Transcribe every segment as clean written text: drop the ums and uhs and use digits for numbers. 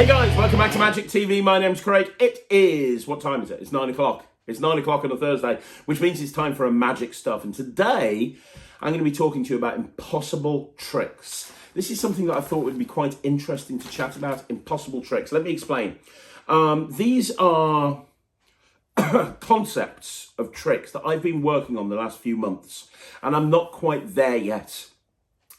Hey guys, welcome back to Magic TV. My name's Craig. It is, what time is it? It's 9 o'clock. It's 9 o'clock on a Thursday, which means it's time for a magic stuff. And today, I'm going to be talking to you about impossible tricks. This is something that I thought would be quite interesting to chat about, impossible tricks. Let me explain. These are concepts of tricks that I've been working on the last few months, and I'm not quite there yet.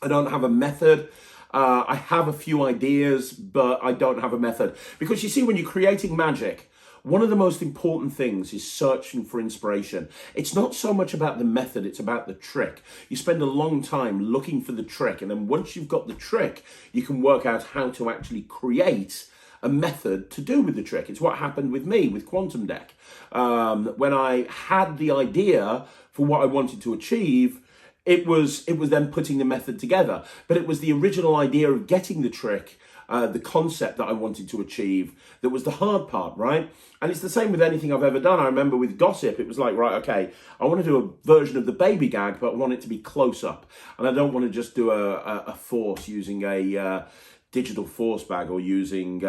I don't have a method. I have a few ideas, but I don't have a method. Because you see, when you're creating magic, one of the most important things is searching for inspiration. It's not so much about the method, it's about the trick. You spend a long time looking for the trick, and then once you've got the trick, you can work out how to actually create a method to do with the trick. It's what happened with me with Quantum Deck. When I had the idea for what I wanted to achieve, it was then putting the method together. But it was the original idea of getting the trick, the concept that I wanted to achieve, that was the hard part, right? And it's the same with anything I've ever done. I remember with Gossip, it was like, right, okay, I want to do a version of the baby gag, but I want it to be close up. And I don't want to just do a force using a digital force bag or using,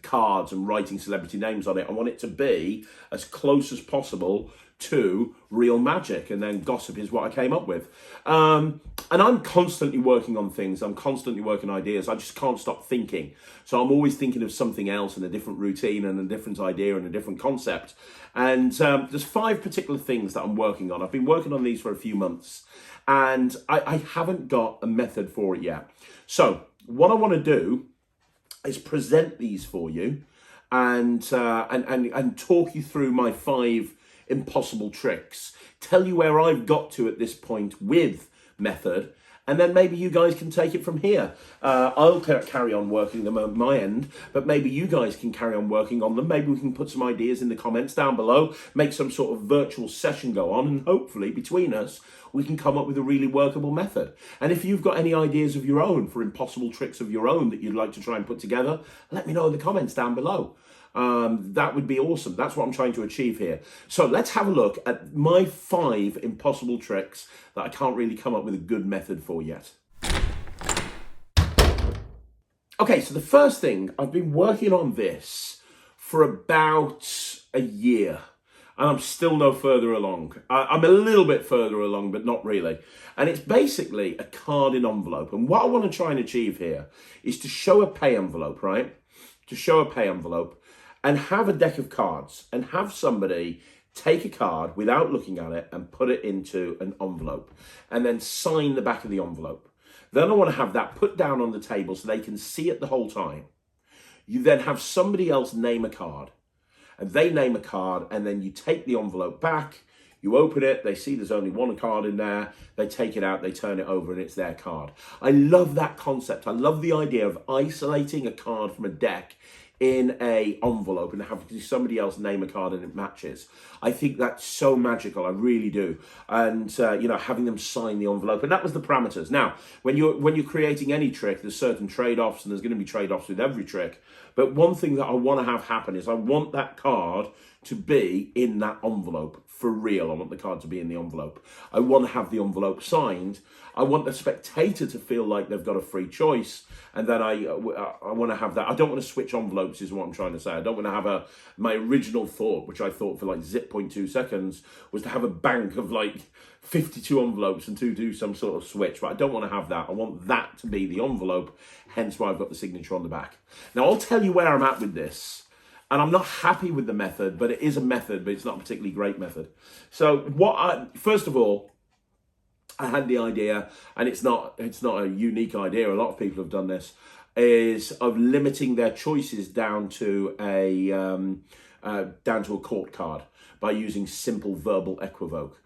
cards and writing celebrity names on it. I want it to be as close as possible to real magic, and then Gossip is what I came up with. And I'm constantly working on things. I'm constantly working ideas. I just can't stop thinking. So I'm always thinking of something else and a different routine and a different idea and a different concept. And there's 5 particular things that I'm working on. I've been working on these for a few months, and I haven't got a method for it yet. So what I want to do is present these for you and talk you through my 5 impossible tricks, tell you where I've got to at this point with method, and then maybe you guys can take it from here. I'll carry on working them on my end, but maybe you guys can carry on working on them. Maybe we can put some ideas in the comments down below, make some sort of virtual session go on, and hopefully between us, we can come up with a really workable method. And if you've got any ideas of your own for impossible tricks of your own that you'd like to try and put together, let me know in the comments down below. That would be awesome. That's what I'm trying to achieve here. So let's have a look at my 5 impossible tricks that I can't really come up with a good method for yet. Okay, so the first thing, I've been working on this for about a year, and I'm still no further along. I'm a little bit further along, but not really. And it's basically a card in envelope. And what I want to try and achieve here is to show a pay envelope, right? To show a pay envelope, and have a deck of cards, and have somebody take a card without looking at it and put it into an envelope, and then sign the back of the envelope. Then I want to have that put down on the table so they can see it the whole time. You then have somebody else name a card, and they name a card, and then you take the envelope back, you open it, they see there's only one card in there, they take it out, they turn it over, and it's their card. I love that concept. I love the idea of isolating a card from a deck in a envelope and having somebody else name a card and it matches. I think that's so magical. I really do. And having them sign the envelope, and that was the parameters. Now, when you're creating any trick, there's certain trade-offs, and there's going to be trade-offs with every trick. But one thing that I want to have happen is I want that card to be in that envelope for real. I want the card to be in the envelope. I want to have the envelope signed. I want the spectator to feel like they've got a free choice, and then I want to have that. I don't want to switch envelopes is what I'm trying to say. I don't want to have my original thought, which I thought for like 0.2 seconds, was to have a bank of like 52 envelopes and to do some sort of switch, but I don't want to have that. I want that to be the envelope, hence why I've got the signature on the back. Now, I'll tell you where I'm at with this. And I'm not happy with the method, but it is a method, but it's not a particularly great method. So first of all, I had the idea, and it's not a unique idea. A lot of people have done this, is of limiting their choices down to a court card by using simple verbal equivoque.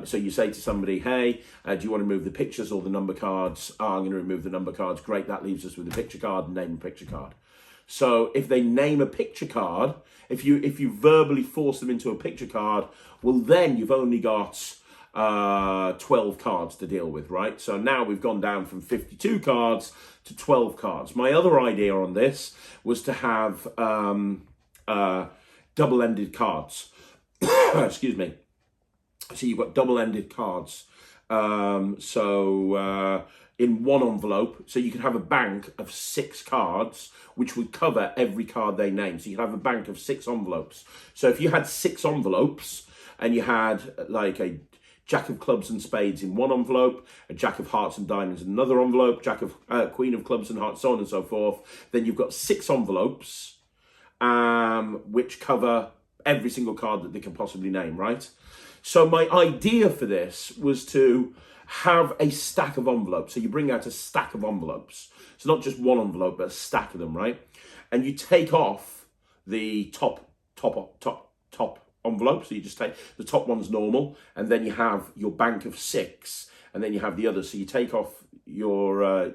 So you say to somebody, hey, do you want to remove the pictures or the number cards? Oh, I'm going to remove the number cards. Great, that leaves us with the picture card, and name a picture card. So if they name a picture card, if you verbally force them into a picture card, well, then you've only got 12 cards to deal with, right? So now we've gone down from 52 cards to 12 cards. My other idea on this was to have double-ended cards. Excuse me. So you've got double-ended cards In one envelope, so you could have a bank of 6 cards, which would cover every card they name. So you could have a bank of 6 envelopes. So if you had 6 envelopes and you had like a Jack of clubs and spades in one envelope, a Jack of hearts and diamonds in another envelope, Jack of Queen of clubs and hearts, so on and so forth, then you've got 6 envelopes which cover every single card that they can possibly name, right? So my idea for this was to have a stack of envelopes. So you bring out a stack of envelopes. So not just one envelope, but a stack of them, right? And you take off the top envelope. So you just take the top one's normal, and then you have your bank of 6, and then you have the others. So you take off your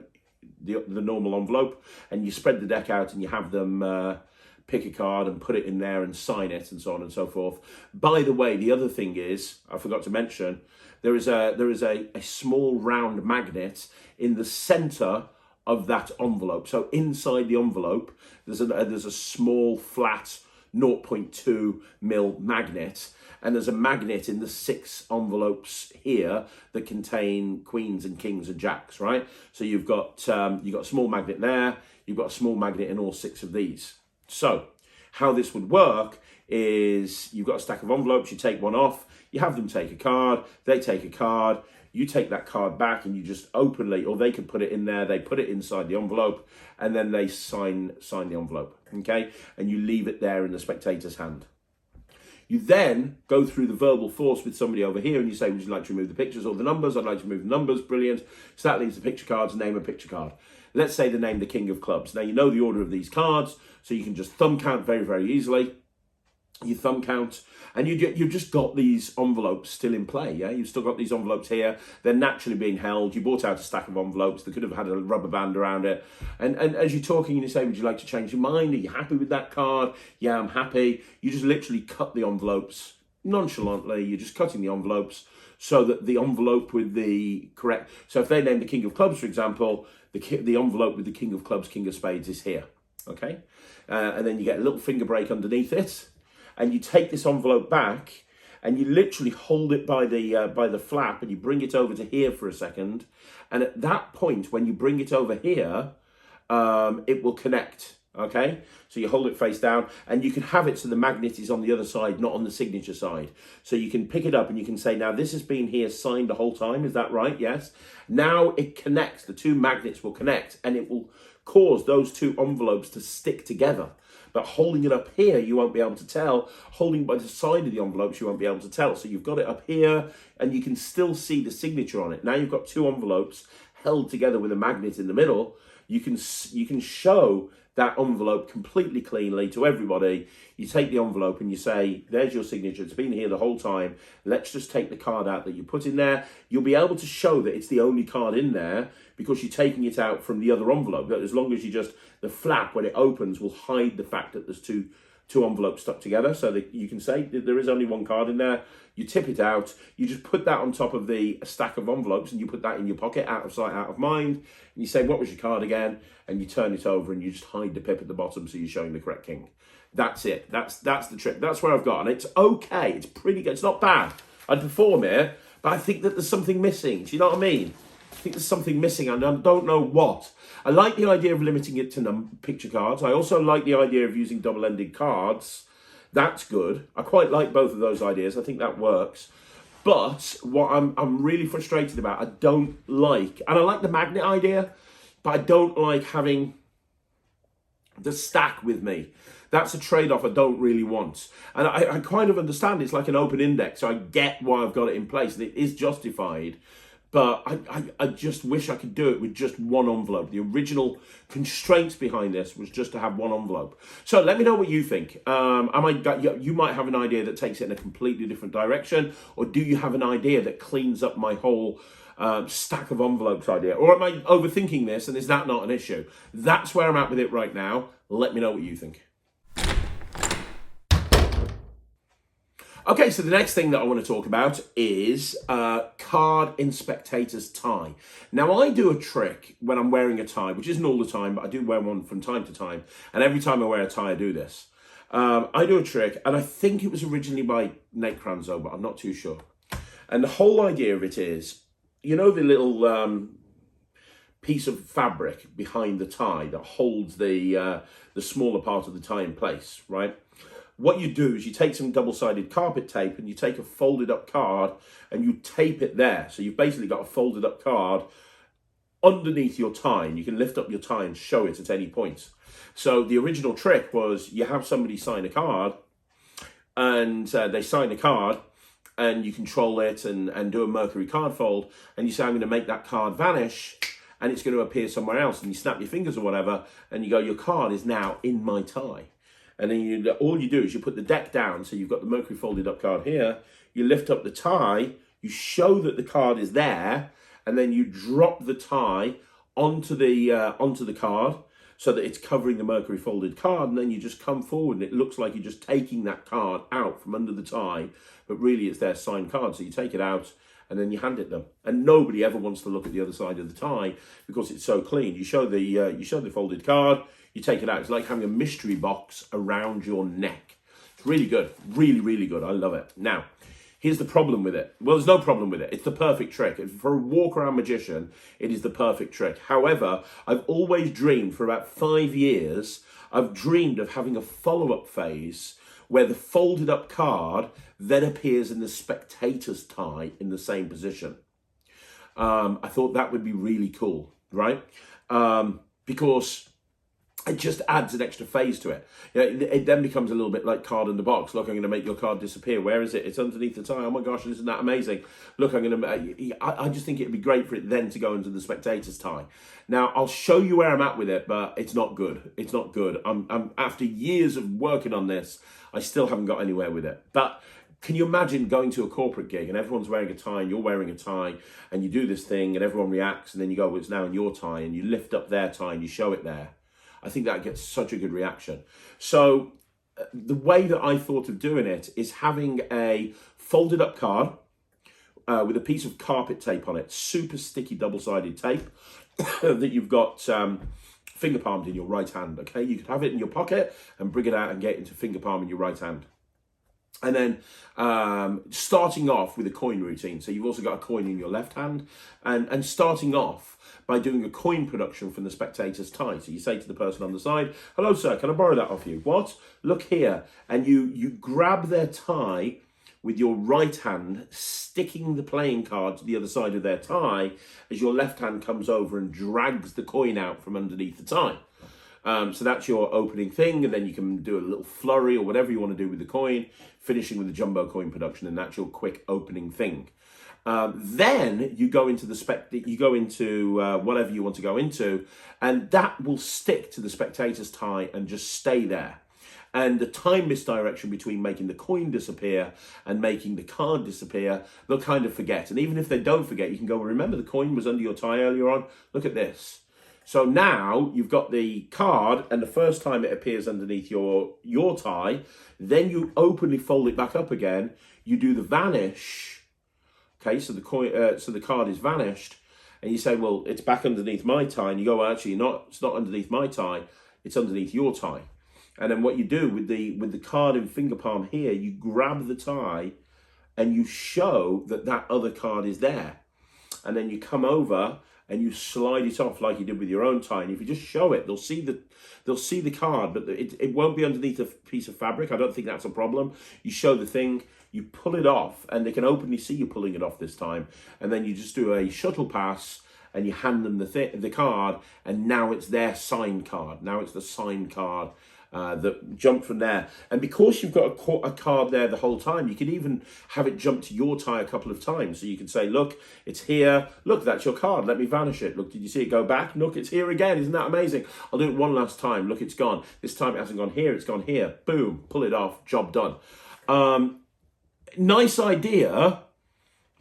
the normal envelope, and you spread the deck out, and you have them pick a card and put it in there and sign it, and so on and so forth. By the way, the other thing is, I forgot to mention, there is a small round magnet in the center of that envelope. So inside the envelope, there's a small flat 0.2 mil magnet, and there's a magnet in the 6 envelopes here that contain queens and kings and jacks, right? So you've got a small magnet there, you've got a small magnet in all 6 of these. So how this would work is you've got a stack of envelopes, you take one off, you have them take a card, they take a card, you take that card back, and you just openly, or they can put it in there, they put it inside the envelope, and then they sign the envelope, okay? And you leave it there in the spectator's hand. You then go through the verbal force with somebody over here, and you say, would you like to remove the pictures or the numbers? I'd like to remove the numbers. Brilliant. So that leaves the picture cards. Name a picture card. Let's say they name the King of Clubs. Now, you know the order of these cards, so you can just thumb count very, very easily. You thumb count, and you've just got these envelopes still in play, yeah? You've still got these envelopes here. They're naturally being held. You bought out a stack of envelopes. They could have had a rubber band around it. And as you're talking and you say, would you like to change your mind? Are you happy with that card? Yeah, I'm happy. You just literally cut the envelopes nonchalantly. You're just cutting the envelopes so that the envelope with the correct... So if they name the King of Clubs, for example, the envelope with the King of Clubs, King of Spades is here, okay? And then you get a little finger break underneath it. And you take this envelope back, and you literally hold it by the flap, and you bring it over to here for a second. And at that point, when you bring it over here, it will connect, okay? So you hold it face down, and you can have it so the magnet is on the other side, not on the signature side. So you can pick it up, and you can say, now this has been here signed the whole time, is that right? Yes. Now it connects, the 2 magnets will connect, and it will cause those 2 envelopes to stick together. But holding it up here, you won't be able to tell. Holding by the side of the envelopes, you won't be able to tell. So you've got it up here, and you can still see the signature on it. Now you've got 2 envelopes held together with a magnet in the middle. You can show that envelope completely cleanly to everybody. You take the envelope and you say, there's your signature. It's been here the whole time. Let's just take the card out that you put in there. You'll be able to show that it's the only card in there because you're taking it out from the other envelope. As long as you just, the flap, when it opens, will hide the fact that there's two envelopes stuck together, so that you can say that there is only one card in there. You tip it out, you just put that on top of the stack of envelopes, and you put that in your pocket, out of sight, out of mind, and you say, what was your card again? And you turn it over, and you just hide the pip at the bottom, so you're showing the correct king. That's it. That's the trick. That's where I've got, and it's okay. It's pretty good. It's not bad. I'd perform here, but I think that there's something missing. Do you know what I mean? I think there's something missing, and I don't know what. I like the idea of limiting it to picture cards. I also like the idea of using double-ended cards. That's good. I quite like both of those ideas. I think that works. But what I'm really frustrated about, I don't like, and I like the magnet idea, but I don't like having the stack with me. That's a trade-off I don't really want. And I kind of understand it's like an open index, so I get why I've got it in place, and it is justified. But I just wish I could do it with just one envelope. The original constraints behind this was just to have one envelope. So let me know what you think. You might have an idea that takes it in a completely different direction, or do you have an idea that cleans up my whole stack of envelopes idea? Or am I overthinking this, and is that not an issue? That's where I'm at with it right now. Let me know what you think. Okay, so the next thing that I want to talk about is card in Spectator's tie. Now, I do a trick when I'm wearing a tie, which isn't all the time, but I do wear one from time to time. And every time I wear a tie, I do this. I do a trick, and I think it was originally by Nate Cranzo, but I'm not too sure. And the whole idea of it is, you know the little piece of fabric behind the tie that holds the smaller part of the tie in place, right? What you do is you take some double-sided carpet tape and you take a folded up card and you tape it there. So you've basically got a folded up card underneath your tie, and you can lift up your tie and show it at any point. So the original trick was you have somebody sign a card, and they sign a card, and you control it and do a Mercury card fold, and you say, I'm going to make that card vanish, and it's going to appear somewhere else, and you snap your fingers or whatever, and you go, your card is now in my tie. And then all you do is you put the deck down, so you've got the Mercury folded up card here, you lift up the tie, you show that the card is there, and then you drop the tie onto the card so that it's covering the Mercury folded card, and then you just come forward and it looks like you're just taking that card out from under the tie, but really it's their signed card. So you take it out and then you hand it them, and nobody ever wants to look at the other side of the tie because it's so clean. You show the folded card, you take it out. It's like having a mystery box around your neck. It's really good, really, really good. I love it. Now, here's the problem with it. Well, there's no problem with it. It's the perfect trick. For a walk-around magician, it is the perfect trick. However, I've always dreamed, for about 5 years, I've dreamed of having a follow-up phase where the folded up card then appears in the spectator's tie in the same position. I thought that would be really cool, right? Because it just adds an extra phase to it. You know, it then becomes a little bit like card in the box. Look, I'm going to make your card disappear. Where is it? It's underneath the tie. Oh my gosh, isn't that amazing? Look, I just think it'd be great for it then to go into the spectator's tie. Now, I'll show you where I'm at with it, but it's not good. It's not good. I'm after years of working on this, I still haven't got anywhere with it. But can you imagine going to a corporate gig and everyone's wearing a tie and you're wearing a tie and you do this thing and everyone reacts and then you go, well, it's now in your tie, and you lift up their tie and you show it there. I think that gets such a good reaction. So the way that I thought of doing it is having a folded up card with a piece of carpet tape on it, super sticky double-sided tape that you've got finger palmed in your right hand, okay? You could have it in your pocket and bring it out and get into finger palm in your right hand. And then starting off with a coin routine. So you've also got a coin in your left hand, and starting off by doing a coin production from the spectator's tie. So you say to the person on the side, hello sir, can I borrow that off you? What? Look here. And you grab their tie with your right hand, sticking the playing card to the other side of their tie as your left hand comes over and drags the coin out from underneath the tie. So that's your opening thing, and then you can do a little flurry or whatever you want to do with the coin, finishing with the jumbo coin production, and that's your quick opening thing. Then you go into whatever you want to go into, and that will stick to the spectator's tie and just stay there. And the time misdirection between making the coin disappear and making the card disappear, they'll kind of forget. And even if they don't forget, you can go, remember the coin was under your tie earlier on? Look at this. So now you've got the card, and the first time it appears underneath your tie, then you openly fold it back up again. You do the vanish. Okay, so the card is vanished, and you say, well, it's back underneath my tie, and you go, well, actually, it's not underneath my tie, it's underneath your tie. And then what you do with the card in finger palm here, you grab the tie, and you show that other card is there, and then you come over and you slide it off like you did with your own tie. And if you just show it, they'll see the card, but it won't be underneath a piece of fabric. I don't think that's a problem. You show the thing, you pull it off, and they can openly see you pulling it off this time. And then you just do a shuttle pass, and you hand them the card, and now it's their signed card. Now it's the signed card that jumped from there. And because you've got a card there the whole time, you can even have it jump to your tie a couple of times. So you can say, look, it's here. Look, that's your card. Let me vanish it. Look, did you see it go back? Look, it's here again. Isn't that amazing? I'll do it one last time. Look, it's gone. This time it hasn't gone here. It's gone here. Boom. Pull it off. Job done. Nice idea.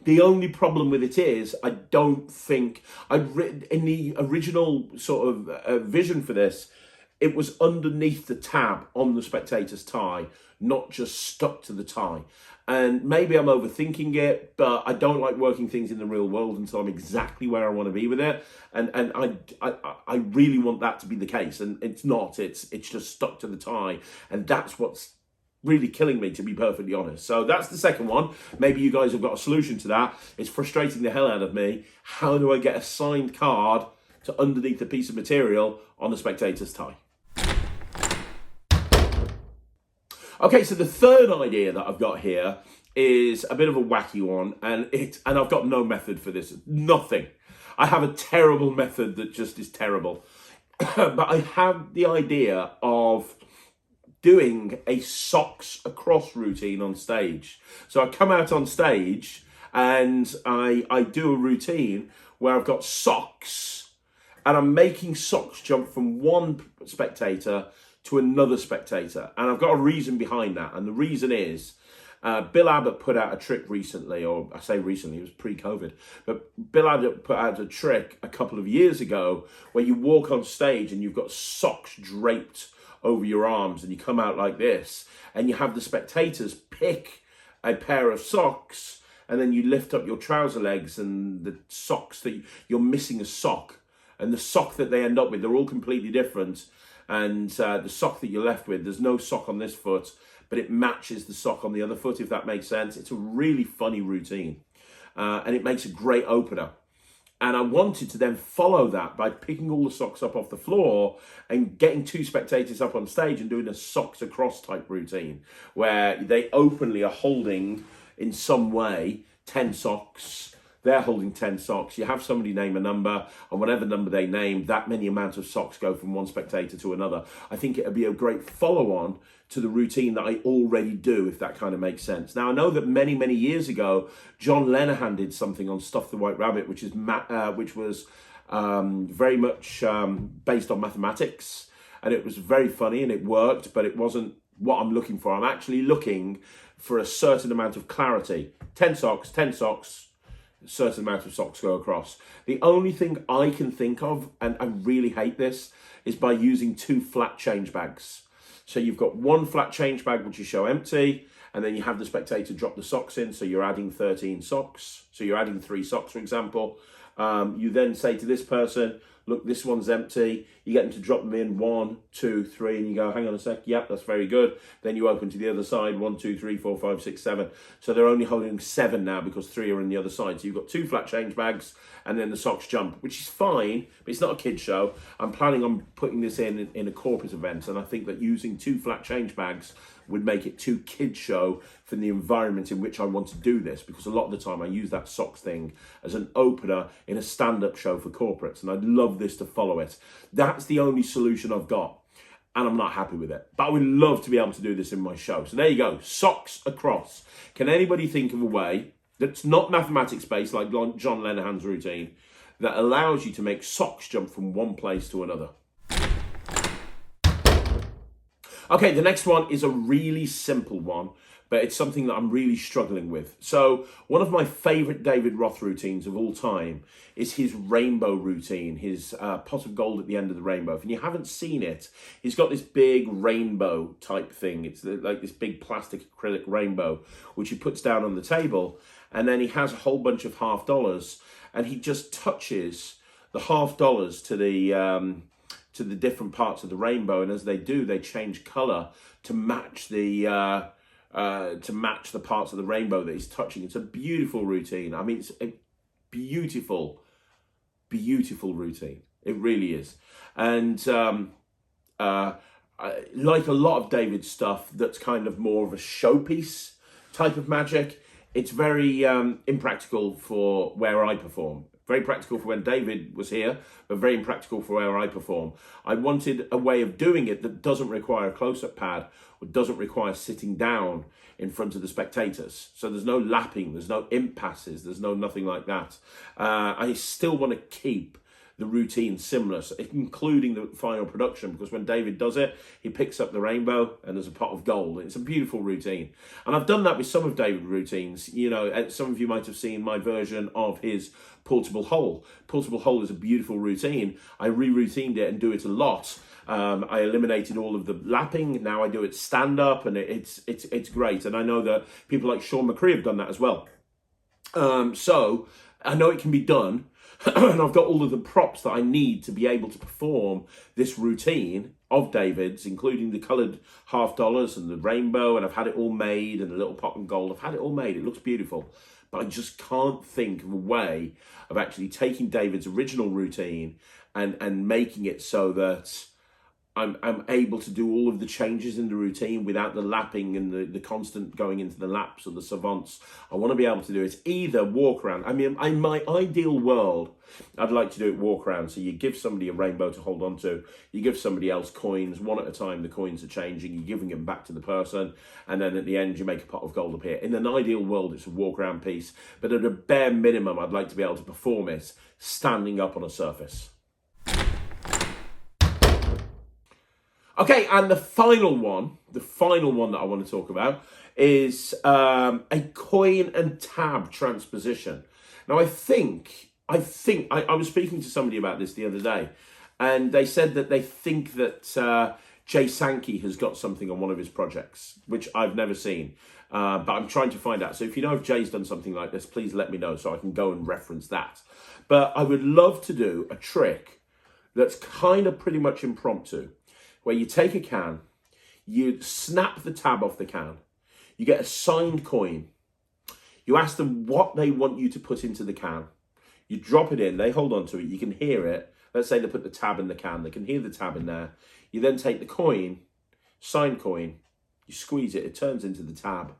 The only problem with it is, I don't think I'd written in the original sort of vision for this, it was underneath the tab on the spectator's tie, not just stuck to the tie. And maybe I'm overthinking it, but I don't like working things in the real world until I'm exactly where I want to be with it. And I really want that to be the case. And it's not. It's just stuck to the tie. And that's what's really killing me, to be perfectly honest. So that's the second one. Maybe you guys have got a solution to that. It's frustrating the hell out of me. How do I get a signed card to underneath a piece of material on the Spectator's tie? Okay, so the third idea that I've got here is a bit of a wacky one, and I've got no method for this. Nothing. I have a terrible method that just is terrible. But I have the idea of doing a socks across routine on stage. So I come out on stage and I do a routine where I've got socks and I'm making socks jump from one spectator to another spectator. And I've got a reason behind that. And the reason is Bill Abbott put out a trick recently, or I say recently, it was pre-COVID, but Bill Abbott put out a trick a couple of years ago where you walk on stage and you've got socks draped over your arms and you come out like this and you have the spectators pick a pair of socks and then you lift up your trouser legs and the socks that you're missing a sock, and the sock that they end up with, they're all completely different, and the sock that you're left with, there's no sock on this foot but it matches the sock on the other foot, if that makes sense. It's a really funny routine and it makes a great opener. And I wanted to then follow that by picking all the socks up off the floor and getting two spectators up on stage and doing a socks across type routine where they openly are holding in some way 10 socks. They're holding 10 socks. You have somebody name a number, and whatever number they name, that many amount of socks go from one spectator to another. I think it would be a great follow-on to the routine that I already do, if that kind of makes sense. Now, I know that many, many years ago, John Lenihan did something on Stuff the White Rabbit, which was very much based on mathematics, and it was very funny and it worked, but it wasn't what I'm looking for. I'm actually looking for a certain amount of clarity. 10 socks, a certain amount of socks go across. The only thing I can think of, and I really hate this, is by using two flat change bags. So you've got one flat change bag which you show empty, and then you have the spectator drop the socks in, so you're adding 13 socks. So you're adding 3 socks, for example. You then say to this person, look, this one's empty. You get them to drop them in 1, 2, 3, and you go, hang on a sec, yep, that's very good. Then you open to the other side, 1, 2, 3, 4, 5, 6, 7. So they're only holding 7 now because 3 are on the other side. So you've got 2 flat change bags and then the socks jump, which is fine, but it's not a kid show. I'm planning on putting this in a corporate event, and I think that using 2 flat change bags would make it too kid show for the environment in which I want to do this, because a lot of the time I use that socks thing as an opener in a stand-up show for corporates, and I'd love this to follow it. That's the only solution I've got, and I'm not happy with it. But I would love to be able to do this in my show. So there you go, socks across. Can anybody think of a way that's not mathematics-based, like John Lenihan's routine, that allows you to make socks jump from one place to another? Okay, the next one is a really simple one, but it's something that I'm really struggling with. So one of my favorite David Roth routines of all time is his rainbow routine, his pot of gold at the end of the rainbow. If you haven't seen it, he's got this big rainbow type thing. It's like this big plastic acrylic rainbow, which he puts down on the table. And then he has a whole bunch of $half, and he just touches the $half to the different parts of the rainbow, and as they do, they change color to match the parts of the rainbow that he's touching. It's a beautiful routine. I mean, it's a beautiful, beautiful routine. It really is. And like a lot of David's stuff, that's kind of more of a showpiece type of magic. It's very impractical for where I perform. Very practical for when David was here, but very impractical for where I perform. I wanted a way of doing it that doesn't require a close-up pad or doesn't require sitting down in front of the spectators. So there's no lapping, there's no impasses, there's no nothing like that. I still want to keep the routine similar, so including the final production, because when David does it, he picks up the rainbow and there's a pot of gold. It's a beautiful routine. And I've done that with some of David's routines. You know, some of you might have seen my version of his portable hole. Portable hole is a beautiful routine. I re-routined it and do it a lot. I eliminated all of the lapping. Now I do it stand up, and it's great. And I know that people like Sean McCree have done that as well. So I know it can be done. And I've got all of the props that I need to be able to perform this routine of David's, including the coloured $half and the rainbow, and I've had it all made, and the little pot and gold. I've had it all made. It looks beautiful. But I just can't think of a way of actually taking David's original routine and making it so that I'm able to do all of the changes in the routine without the lapping and the constant going into the laps or the savants. I want to be able to do it either walk around. I mean, in my ideal world, I'd like to do it walk around. So you give somebody a rainbow to hold on to, you give somebody else coins, one at a time, the coins are changing, you're giving them back to the person, and then at the end you make a pot of gold appear. In an ideal world, it's a walk around piece, but at a bare minimum, I'd like to be able to perform it standing up on a surface. Okay, and the final one that I want to talk about is a coin and tab transposition. Now, I was speaking to somebody about this the other day, and they said that they think that Jay Sankey has got something on one of his projects, which I've never seen, but I'm trying to find out. So if you know if Jay's done something like this, please let me know so I can go and reference that. But I would love to do a trick that's kind of pretty much impromptu, where you take a can, you snap the tab off the can, you get a signed coin, you ask them what they want you to put into the can, you drop it in, they hold on to it, you can hear it. Let's say they put the tab in the can, they can hear the tab in there. You then take the coin, signed coin, you squeeze it, it turns into the tab,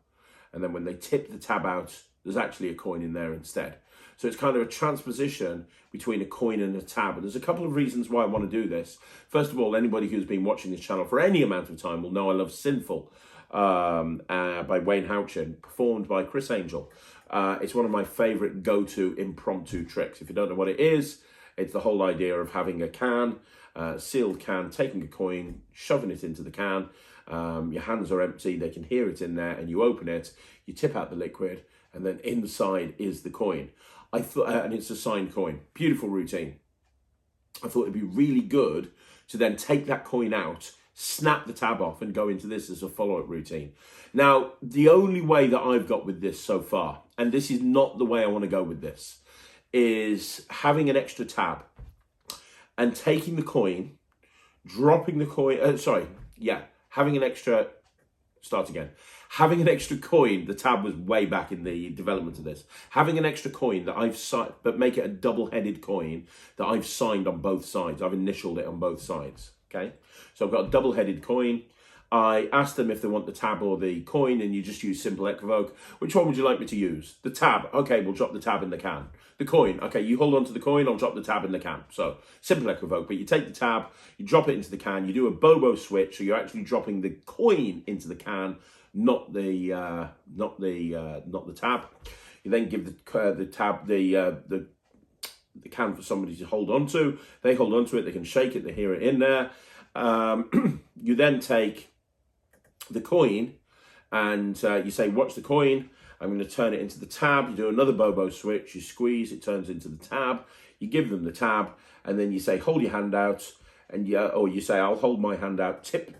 and then when they tip the tab out, there's actually a coin in there instead. So it's kind of a transposition between a coin and a tab. And there's a couple of reasons why I want to do this. First of all, anybody who's been watching this channel for any amount of time will know I love Sinful by Wayne Houchin, performed by Chris Angel. It's one of my favourite go-to impromptu tricks. If you don't know what it is, it's the whole idea of having a can, sealed can, taking a coin, shoving it into the can. Your hands are empty, they can hear it in there, and you open it, you tip out the liquid, and then inside is the coin. I thought, and it's a signed coin. Beautiful routine. I thought it'd be really good to then take that coin out, snap the tab off, and go into this as a follow-up routine. Now, the only way that I've got with this so far, and this is not the way I want to go with this, is having an extra tab and taking the coin, dropping the coin, having an extra, start again. Having an extra coin, the tab was way back in the development of this. Having an extra coin that I've signed, but make it a double-headed coin that I've signed on both sides. I've initialed it on both sides, okay? So I've got a double-headed coin. I asked them if they want the tab or the coin, and you just use simple equivoke. Which one would you like me to use? The tab. Okay, we'll drop the tab in the can. The coin. Okay, you hold on to the coin, I'll drop the tab in the can. So simple equivoke, but you take the tab, you drop it into the can, you do a Bobo switch, so you're actually dropping the coin into the can, not the tab. You then give the can for somebody to hold on to. They hold on to it, they can shake it, they hear it in there. You then take the coin and you say, watch the coin, I'm going to turn it into the tab. You do another Bobo switch, you squeeze, it turns into the tab. You give them the tab, and then you say, hold your hand out, and you say, I'll hold my hand out, tip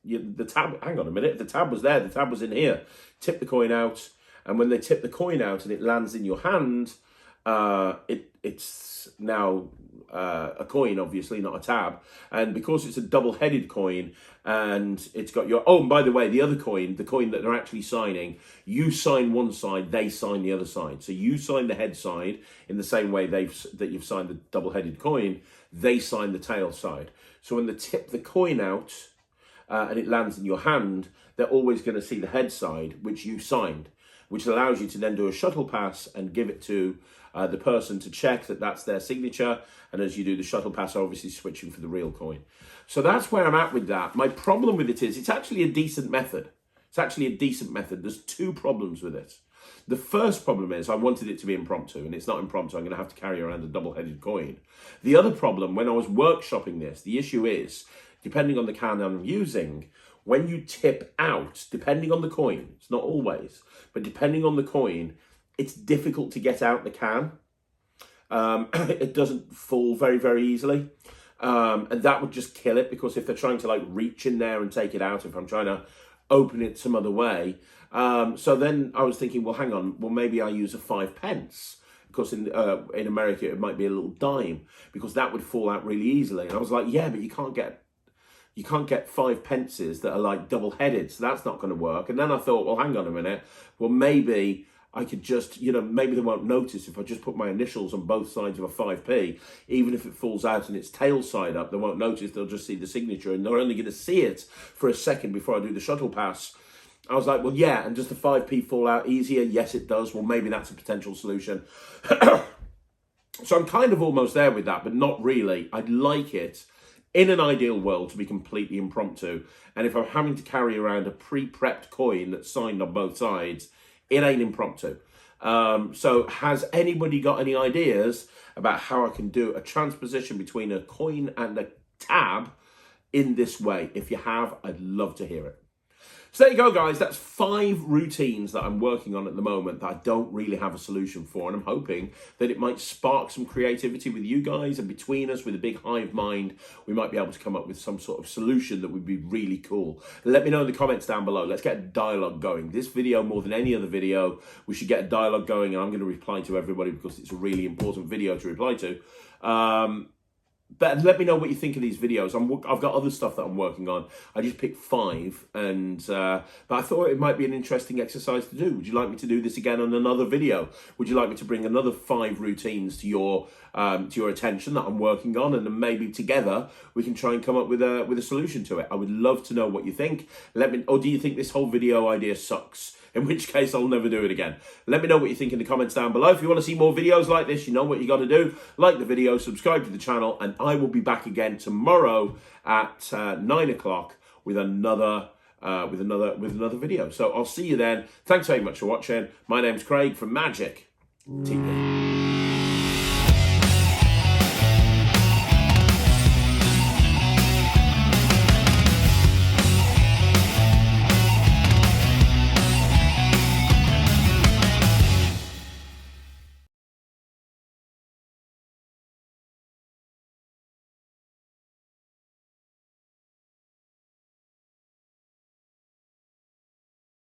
the tab. Hang on a minute, the tab was there, the tab was in here. Tip the coin out, and when they tip the coin out and it lands in your hand, it's now a coin, obviously, not a tab. And because it's a double-headed coin, and it's got your... Oh, and by the way, the other coin, the coin that they're actually signing, you sign one side, they sign the other side. So you sign the head side in the same way that you've signed the double-headed coin, they sign the tail side. So when they tip the coin out and it lands in your hand, they're always going to see the head side, which you signed, which allows you to then do a shuttle pass and give it to the person to check that that's their signature. And as you do the shuttle pass, obviously switching for the real coin. So that's where I'm at with that. My problem with it is it's actually a decent method. There's two problems with it. The first problem is I wanted it to be impromptu, and it's not impromptu. I'm going to have to carry around a double-headed coin. The other problem, when I was workshopping this, the issue is, depending on the can I'm using, when you tip out, depending on the coin, it's not always, but depending on the coin, it's difficult to get out the can. It doesn't fall very, very easily. And that would just kill it, because if they're trying to like reach in there and take it out, if I'm trying to open it some other way. So then I was thinking, well, hang on, well, maybe I use a 5 pence, because in America it might be a little dime, because that would fall out really easily. And I was like, yeah, but you can't get you can't get 5 pences that are like double-headed, so that's not going to work. And then I thought, well, hang on a minute. Well, maybe I could just, maybe they won't notice if I just put my initials on both sides of a 5p, even if it falls out and it's tail side up, they won't notice, they'll just see the signature, and they're only going to see it for a second before I do the shuttle pass. I was like, well, yeah, and does the 5p fall out easier? Yes, it does. Well, maybe that's a potential solution. So I'm kind of almost there with that, but not really. I'd like it, in an ideal world, to be completely impromptu. And if I'm having to carry around a pre-prepped coin that's signed on both sides, it ain't impromptu. So has anybody got any ideas about how I can do a transposition between a coin and a tab in this way? If you have, I'd love to hear it. So there you go, guys. That's 5 routines that I'm working on at the moment that I don't really have a solution for. And I'm hoping that it might spark some creativity with you guys, and between us with a big hive mind, we might be able to come up with some sort of solution that would be really cool. Let me know in the comments down below. Let's get a dialogue going. This video, more than any other video, we should get a dialogue going, and I'm going to reply to everybody because it's a really important video to reply to. But let me know what you think of these videos. I've got other stuff that I'm working on. I just picked 5, but I thought it might be an interesting exercise to do. Would you like me to do this again on another video? Would you like me to bring another 5 routines to your attention that I'm working on, and then maybe together we can try and come up with a solution to it? I would love to know what you think. Or do you think this whole video idea sucks? In which case, I'll never do it again. Let me know what you think in the comments down below. If you want to see more videos like this, you know what you got to do. Like the video, subscribe to the channel, and I will be back again tomorrow at 9 o'clock with another video. So I'll see you then. Thanks very much for watching. My name's Craig from Magic TV.